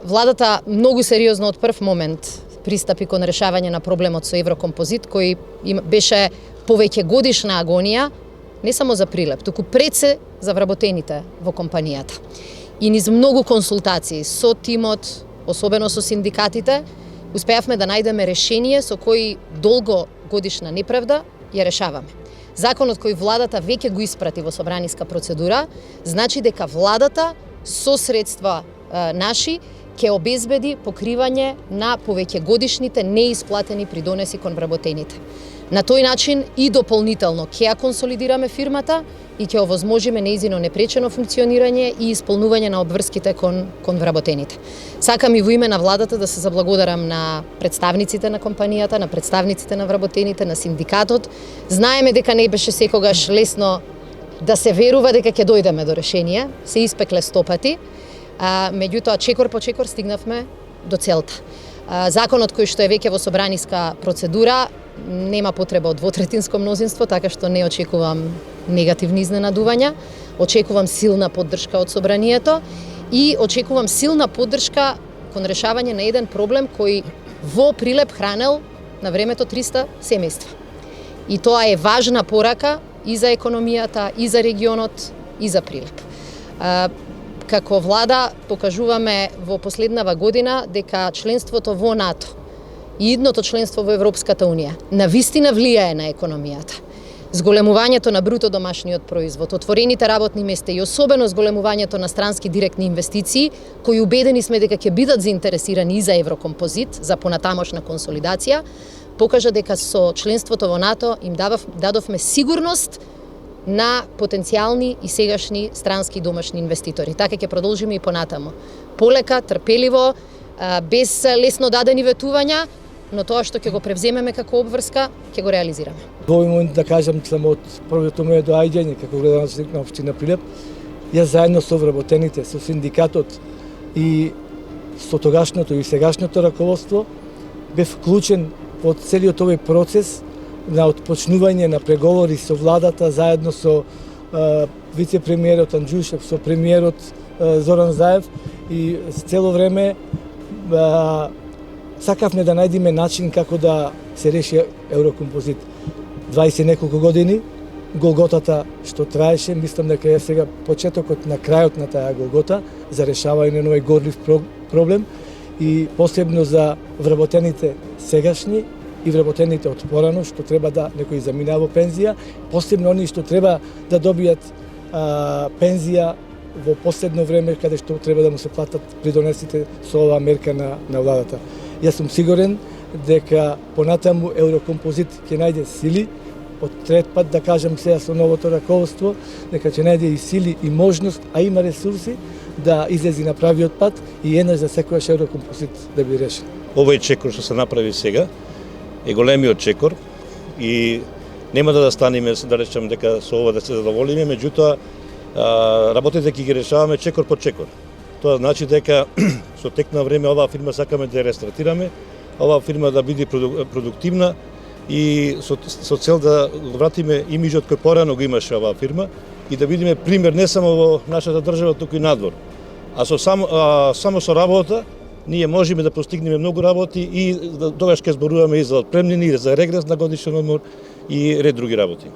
Владата многу сериозно од прв момент пристапи кон решавање на проблемот со Еврокомпозит, кој беше повеќе годишна агонија, не само за Прилеп, туку пред се за вработените во компанијата. И низ многу консултации со тимот, особено со синдикатите, успеавме да најдеме решение со кој долго годишна неправда ја решаваме. Законот кој владата веќе го испрати во собраниска процедура, значи дека владата со средства наши ќе обезбеди покривање на повеќе годишните неисплатени придонеси кон вработените. На тој начин и дополнително ќе ја консолидираме фирмата и ќе овозможиме нејзино непречено функционирање и исполнување на обврските кон вработените. Сакам и во име на владата да се заблагодарам на представниците на компанијата, на представниците на вработените, на синдикатот. Знаеме дека не беше секогаш лесно да се верува дека ќе дојдеме до решение, се испекле 100 пати, меѓутоа чекор по чекор стигнавме до целта. Законот кој што е веќе во собраниска процедура нема потреба од двотретинско мнозинство, така што не очекувам негативни изненадувања, очекувам силна поддршка од собранието и очекувам силна поддршка кон решавање на еден проблем кој во Прилеп хранел на времето 300 семејства. И тоа е важна порака и за економијата, и за регионот, и за Прилеп. Како влада покажуваме во последнава година дека членството во НАТО и идното членство во Европската Унија навистина влијае на економијата. Зголемувањето на бруто домашниот производ, отворените работни места и особено зголемувањето на странски директни инвестиции, кои убедени сме дека ќе бидат заинтересирани и за Еврокомпозит, за понатамошна консолидација, покажа дека со членството во НАТО им дадовме сигурност на потенцијални и сегашни странски домашни инвеститори. Така ќе продолжиме и понатамо. Полека, трпеливо, без лесно дадени ветувања, но тоа што ќе го превземеме како обврска, ќе го реализираме. Во овој момент да кажам само од првото моје доаѓање како градоначелник на општина Прилеп, јас заедно со вработените, со синдикатот и со тогашното и сегашното раководство бев вклучен во целиот овој процес на отпочнување на преговори со владата заедно со вице-премиерот Анџушев, со премиерот Зоран Заев и цело време сакавме да најдеме начин како да се реши Еврокомпозит. 20 неколку години голготата што траеше, мислам дека е сега почетокот на крајот на таа голгота за решавање на овој горлив проблем и посебно за вработените сегашни и вработените од порано што треба да некои заминаа во пензија, посебно оние што треба да добијат пензија во последно време каде што треба да му се платат придонесите со оваа мерка на владата. Јас сум сигурен дека понатаму Еврокомпозит ќе најде сили, од трет пат да кажам сега со новото раководство, дека ќе најде и сили и можност, а има ресурси да излези на правиот пат и еднаш за секојаш Еврокомпозит да би решен. Овој чекор што се направи сега е големиот чекор и нема да станеме да речем дека со ова да се задоволиме, меѓутоа работите ќе ги решаваме чекор по чекор. Тоа значи дека со тек на време оваа фирма сакаме да ја рестартираме, оваа фирма да биде продуктивна и со цел да вратиме имиџот кој порано го имаше оваа фирма и да бидеме пример не само во нашата држава, туку и надвор. А само со работа ние можеме да постигнеме многу работи и тогаш ќе зборуваме и за отпремнини, и за регрес на годишен одмор и ред други работи.